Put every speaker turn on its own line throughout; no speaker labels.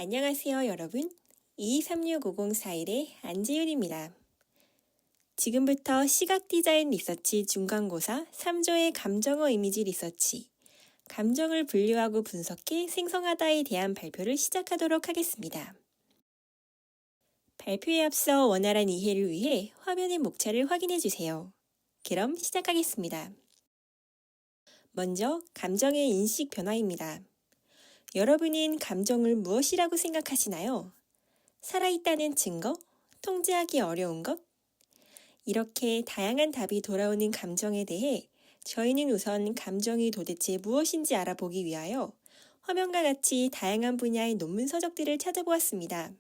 안녕하세요, 여러분. 2236-5041의 안지윤입니다. 지금부터 시각디자인 리서치 중간고사 3조의 감정어 이미지 리서치, 감정을 분류하고 분석해 생성하다에 대한 발표를 시작하도록 하겠습니다. 발표에 앞서 원활한 이해를 위해 화면의 목차를 확인해 주세요. 그럼 시작하겠습니다. 먼저 감정의 인식 변화입니다. 여러분은 감정을 무엇이라고 생각하시나요? 살아있다는 증거? 통제하기 어려운 것? 이렇게 다양한 답이 돌아오는 감정에 대해 저희는 우선 감정이 도대체 무엇인지 알아보기 위하여 화면과 같이 다양한 분야의 논문 서적들을 찾아보았습니다.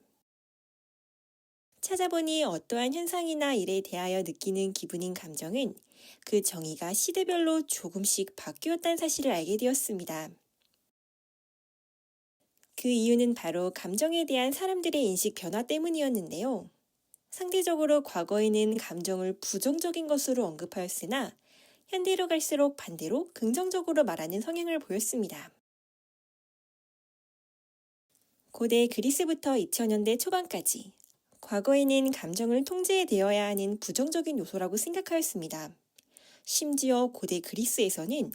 찾아보니 어떠한 현상이나 일에 대하여 느끼는 기분인 감정은 그 정의가 시대별로 조금씩 바뀌었다는 사실을 알게 되었습니다. 그 이유는 바로 감정에 대한 사람들의 인식 변화 때문이었는데요. 상대적으로 과거에는 감정을 부정적인 것으로 언급하였으나 현대로 갈수록 반대로 긍정적으로 말하는 성향을 보였습니다. 고대 그리스부터 2000년대 초반까지 과거에는 감정을 통제되어야 하는 부정적인 요소라고 생각하였습니다. 심지어 고대 그리스에서는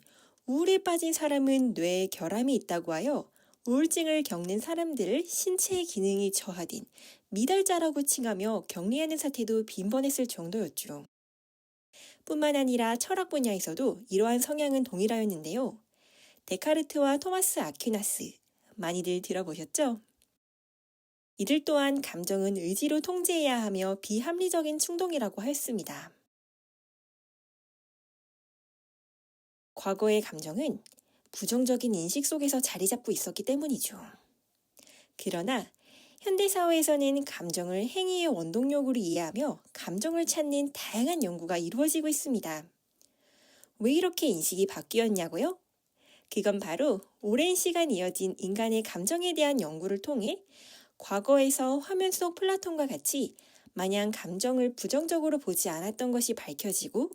우울에 빠진 사람은 뇌에 결함이 있다고 하여 우울증을 겪는 사람들을 신체의 기능이 저하된 미달자라고 칭하며 격리하는 사태도 빈번했을 정도였죠. 뿐만 아니라 철학 분야에서도 이러한 성향은 동일하였는데요. 데카르트와 토마스 아퀴나스, 많이들 들어보셨죠? 이들 또한 감정은 의지로 통제해야 하며 비합리적인 충동이라고 하였습니다. 과거의 감정은 부정적인 인식 속에서 자리 잡고 있었기 때문이죠. 그러나 현대사회에서는 감정을 행위의 원동력으로 이해하며 감정을 찾는 다양한 연구가 이루어지고 있습니다. 왜 이렇게 인식이 바뀌었냐고요? 그건 바로 오랜 시간 이어진 인간의 감정에 대한 연구를 통해 과거에서 화면 속 플라톤과 같이 마냥 감정을 부정적으로 보지 않았던 것이 밝혀지고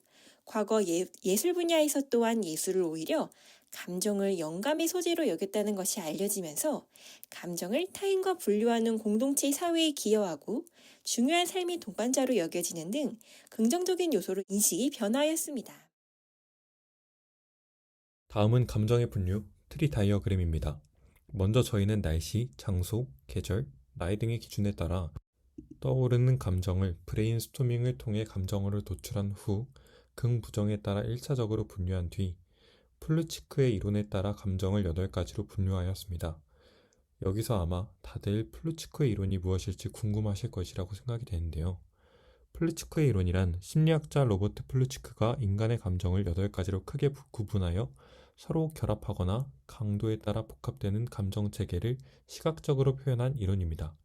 과거 예술 분야에서 또한 예술을 오히려 감정을 영감의 소재로 여겼다는 것이 알려지면서 감정을 타인과 분류하는 공동체 사회에 기여하고 중요한 삶의 동반자로 여겨지는 등 긍정적인 요소로 인식이 변화하였습니다.
다음은 감정의 분류, 트리 다이어그램입니다. 먼저 저희는 날씨, 장소, 계절, 나이 등의 기준에 따라 떠오르는 감정을 브레인스토밍을 통해 감정어를 도출한 후 긍부정에 따라 1차적으로 분류한 뒤 플루치크의 이론에 따라 감정을 8가지로 분류하였습니다. 여기서 아마 다들 플루치크의 이론이 무엇일지 궁금하실 것이라고 생각이 되는데요. 플루치크의 이론이란 심리학자 로버트 플루치크가 인간의 감정을 8가지로 크게 구분하여 서로 결합하거나 강도에 따라 복합되는 감정 체계를 시각적으로 표현한 이론입니다.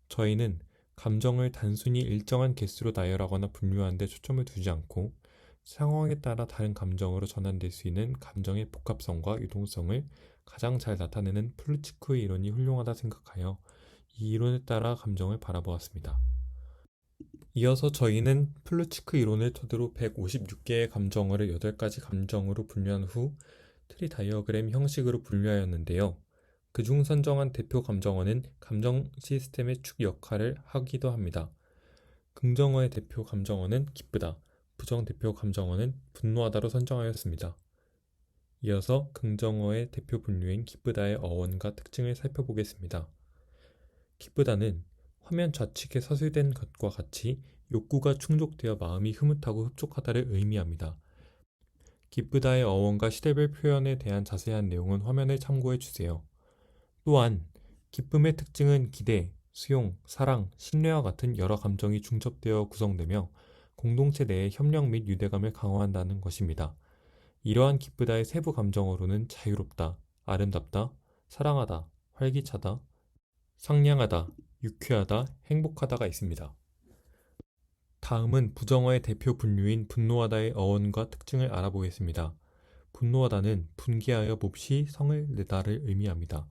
저희는 감정을 단순히 일정한 개수로 나열하거나 분류하는 데 초점을 두지 않고 상황에 따라 다른 감정으로 전환될 수 있는 감정의 복합성과 유동성을 가장 잘 나타내는 플루치크의 이론이 훌륭하다 생각하여 이 이론에 따라 감정을 바라보았습니다. 이어서 저희는 플루치크 이론을 토대로 156개의 감정어를 8가지 감정으로 분류한 후 트리 다이어그램 형식으로 분류하였는데요. 그중 선정한 대표 감정어는 감정 시스템의 축 역할을 하기도 합니다. 긍정어의 대표 감정어는 기쁘다, 부정 대표 감정어는 분노하다로 선정하였습니다. 이어서 긍정어의 대표 분류인 기쁘다의 어원과 특징을 살펴보겠습니다. 기쁘다는 화면 좌측에 서술된 것과 같이 욕구가 충족되어 마음이 흐뭇하고 흡족하다를 의미합니다. 기쁘다의 어원과 시대별 표현에 대한 자세한 내용은 화면을 참고해 주세요. 또한 기쁨의 특징은 기대, 수용, 사랑, 신뢰와 같은 여러 감정이 중첩되어 구성되며 공동체 내의 협력 및 유대감을 강화한다는 것입니다. 이러한 기쁘다의 세부 감정어로는 자유롭다, 아름답다, 사랑하다, 활기차다, 상냥하다, 유쾌하다, 행복하다가 있습니다. 다음은 부정어의 대표 분류인 분노하다의 어원과 특징을 알아보겠습니다. 분노하다는 분개하여 몹시 성을 내다를 의미합니다.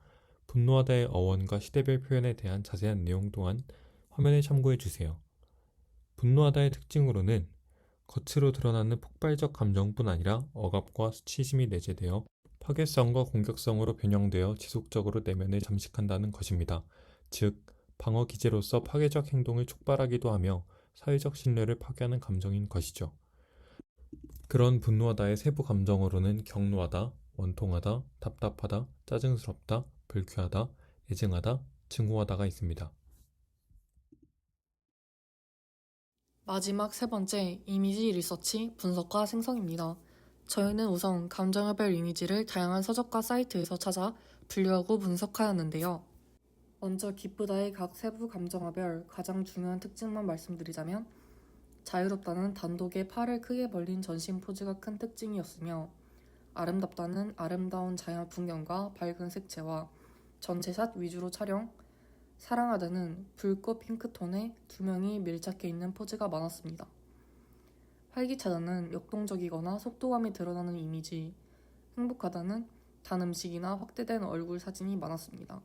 분노하다의 어원과 시대별 표현에 대한 자세한 내용 또한 화면을 참고해 주세요. 분노하다의 특징으로는 겉으로 드러나는 폭발적 감정뿐 아니라 억압과 수치심이 내재되어 파괴성과 공격성으로 변형되어 지속적으로 내면을 잠식한다는 것입니다. 즉, 방어 기제로서 파괴적 행동을 촉발하기도 하며 사회적 신뢰를 파괴하는 감정인 것이죠. 그런 분노하다의 세부 감정으로는 격노하다, 원통하다, 답답하다, 짜증스럽다, 불쾌하다, 애증하다, 증오하다가 있습니다.
마지막 세 번째, 이미지 리서치, 분석과 생성입니다. 저희는 우선 감정별 이미지를 다양한 서적과 사이트에서 찾아 분류하고 분석하였는데요. 먼저 기쁘다의 각 세부 감정별 가장 중요한 특징만 말씀드리자면 자유롭다는 단독의 팔을 크게 벌린 전신 포즈가 큰 특징이었으며 아름답다는 아름다운 자연 풍경과 밝은 색채와 전체샷 위주로 촬영, 사랑하다는 붉고 핑크톤의 두 명이 밀착해 있는 포즈가 많았습니다. 활기차다는 역동적이거나 속도감이 드러나는 이미지, 행복하다는 단 음식이나 확대된 얼굴 사진이 많았습니다.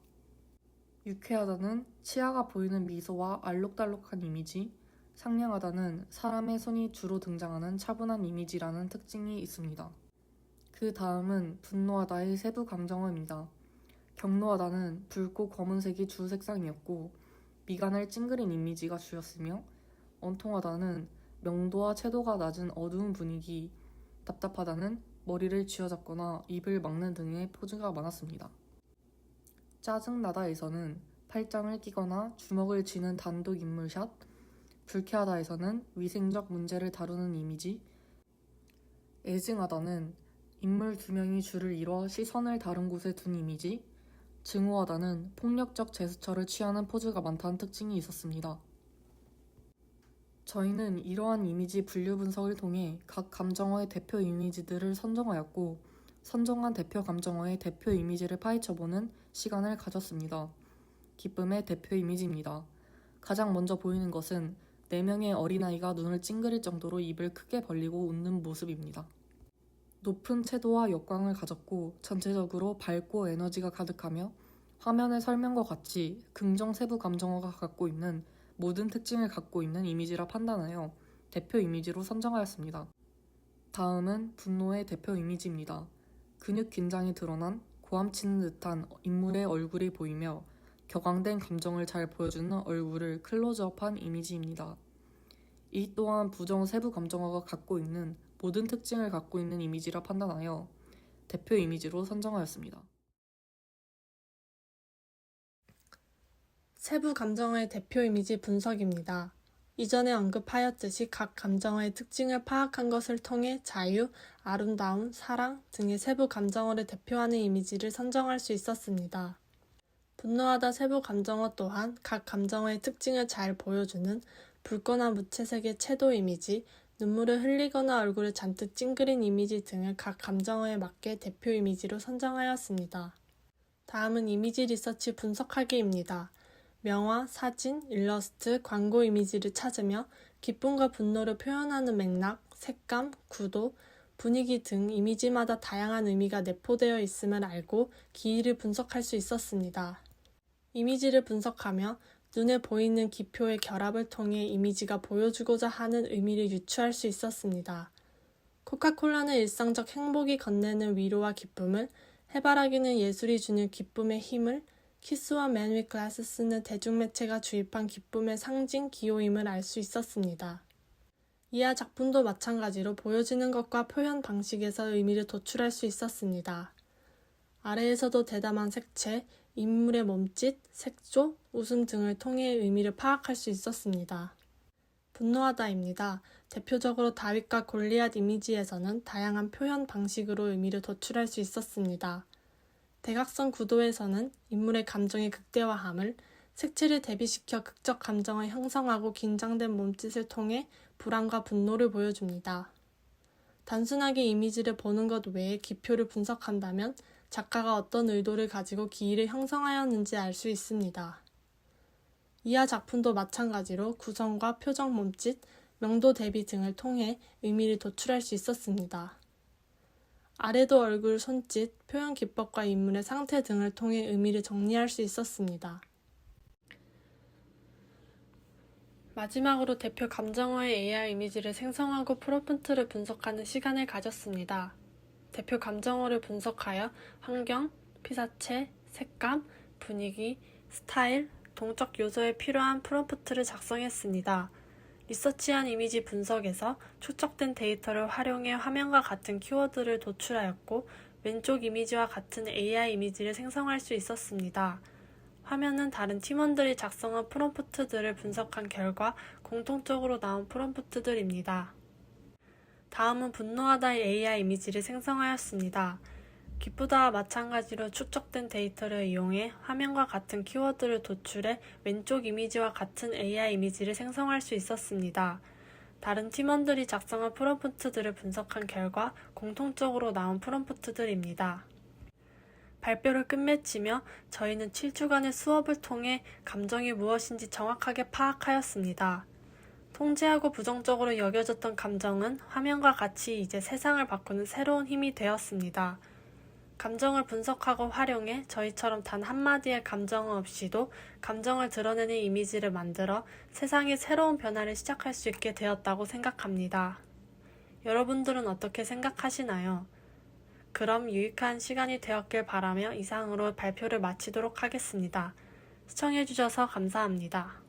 유쾌하다는 치아가 보이는 미소와 알록달록한 이미지, 상냥하다는 사람의 손이 주로 등장하는 차분한 이미지라는 특징이 있습니다. 그 다음은 분노하다의 세부 감정어입니다. 격노하다는 붉고 검은색이 주 색상이었고 미간을 찡그린 이미지가 주였으며 원통하다는 명도와 채도가 낮은 어두운 분위기, 답답하다는 머리를 쥐어잡거나 입을 막는 등의 포즈가 많았습니다. 짜증나다에서는 팔짱을 끼거나 주먹을 쥐는 단독 인물샷, 불쾌하다에서는 위생적 문제를 다루는 이미지, 애증하다는 인물 두 명이 줄을 이뤄 시선을 다른 곳에 둔 이미지, 증오하다는 폭력적 제스처를 취하는 포즈가 많다는 특징이 있었습니다. 저희는 이러한 이미지 분류 분석을 통해 각 감정어의 대표 이미지들을 선정하였고 선정한 대표 감정어의 대표 이미지를 파헤쳐보는 시간을 가졌습니다. 기쁨의 대표 이미지입니다. 가장 먼저 보이는 것은 4명의 어린아이가 눈을 찡그릴 정도로 입을 크게 벌리고 웃는 모습입니다. 높은 채도와 역광을 가졌고 전체적으로 밝고 에너지가 가득하며 화면의 설명과 같이 긍정 세부 감정어가 갖고 있는 모든 특징을 갖고 있는 이미지라 판단하여 대표 이미지로 선정하였습니다. 다음은 분노의 대표 이미지입니다. 근육 긴장이 드러난 고함치는 듯한 인물의 얼굴이 보이며 격앙된 감정을 잘 보여주는 얼굴을 클로즈업한 이미지입니다. 이 또한 부정 세부 감정어가 갖고 있는 모든 특징을 갖고 있는 이미지라 판단하여 대표 이미지로 선정하였습니다.
세부 감정어의 대표 이미지 분석입니다. 이전에 언급하였듯이 각 감정어의 특징을 파악한 것을 통해 자유, 아름다움, 사랑 등의 세부 감정어를 대표하는 이미지를 선정할 수 있었습니다. 분노하다 세부 감정어 또한 각 감정어의 특징을 잘 보여주는 붉거나 무채색의 채도 이미지, 눈물을 흘리거나 얼굴을 잔뜩 찡그린 이미지 등을 각 감정어에 맞게 대표 이미지로 선정하였습니다. 다음은 이미지 리서치 분석하기입니다. 명화, 사진, 일러스트, 광고 이미지를 찾으며 기쁨과 분노를 표현하는 맥락, 색감, 구도, 분위기 등 이미지마다 다양한 의미가 내포되어 있음을 알고 기이를 분석할 수 있었습니다. 이미지를 분석하며 눈에 보이는 기표의 결합을 통해 이미지가 보여주고자 하는 의미를 유추할 수 있었습니다. 코카콜라는 일상적 행복이 건네는 위로와 기쁨을, 해바라기는 예술이 주는 기쁨의 힘을, 키스와 맨 윗 글라스는 대중매체가 주입한 기쁨의 상징 기호임을 알 수 있었습니다. 이하 작품도 마찬가지로 보여지는 것과 표현 방식에서 의미를 도출할 수 있었습니다. 아래에서도 대담한 색채, 인물의 몸짓, 색조, 웃음 등을 통해 의미를 파악할 수 있었습니다. 분노하다입니다. 대표적으로 다윗과 골리앗 이미지에서는 다양한 표현 방식으로 의미를 도출할 수 있었습니다. 대각선 구도에서는 인물의 감정의 극대화함을, 색채를 대비시켜 극적 감정을 형성하고 긴장된 몸짓을 통해 불안과 분노를 보여줍니다. 단순하게 이미지를 보는 것 외에 기표를 분석한다면 작가가 어떤 의도를 가지고 기의를 형성하였는지 알 수 있습니다. 이하 작품도 마찬가지로 구성과 표정 몸짓, 명도 대비 등을 통해 의미를 도출할 수 있었습니다. 아래도 얼굴 손짓, 표현 기법과 인물의 상태 등을 통해 의미를 정리할 수 있었습니다. 마지막으로 대표 감정어의 AR 이미지를 생성하고 프롬프트를 분석하는 시간을 가졌습니다. 대표 감정어를 분석하여 환경, 피사체, 색감, 분위기, 스타일, 동적 요소에 필요한 프롬프트를 작성했습니다. 리서치한 이미지 분석에서 축적된 데이터를 활용해 화면과 같은 키워드를 도출하였고 왼쪽 이미지와 같은 AI 이미지를 생성할 수 있었습니다. 화면은 다른 팀원들이 작성한 프롬프트들을 분석한 결과 공통적으로 나온 프롬프트들입니다. 다음은 분노하다의 AI 이미지를 생성하였습니다. 기쁘다와 마찬가지로 축적된 데이터를 이용해 화면과 같은 키워드를 도출해 왼쪽 이미지와 같은 AI 이미지를 생성할 수 있었습니다. 다른 팀원들이 작성한 프롬프트들을 분석한 결과 공통적으로 나온 프롬프트들입니다. 발표를 끝맺히며 저희는 7주간의 수업을 통해 감정이 무엇인지 정확하게 파악하였습니다. 통제하고 부정적으로 여겨졌던 감정은 화면과 같이 이제 세상을 바꾸는 새로운 힘이 되었습니다. 감정을 분석하고 활용해 저희처럼 단 한마디의 감정 없이도 감정을 드러내는 이미지를 만들어 세상의 새로운 변화를 시작할 수 있게 되었다고 생각합니다. 여러분들은 어떻게 생각하시나요? 그럼 유익한 시간이 되었길 바라며 이상으로 발표를 마치도록 하겠습니다. 시청해주셔서 감사합니다.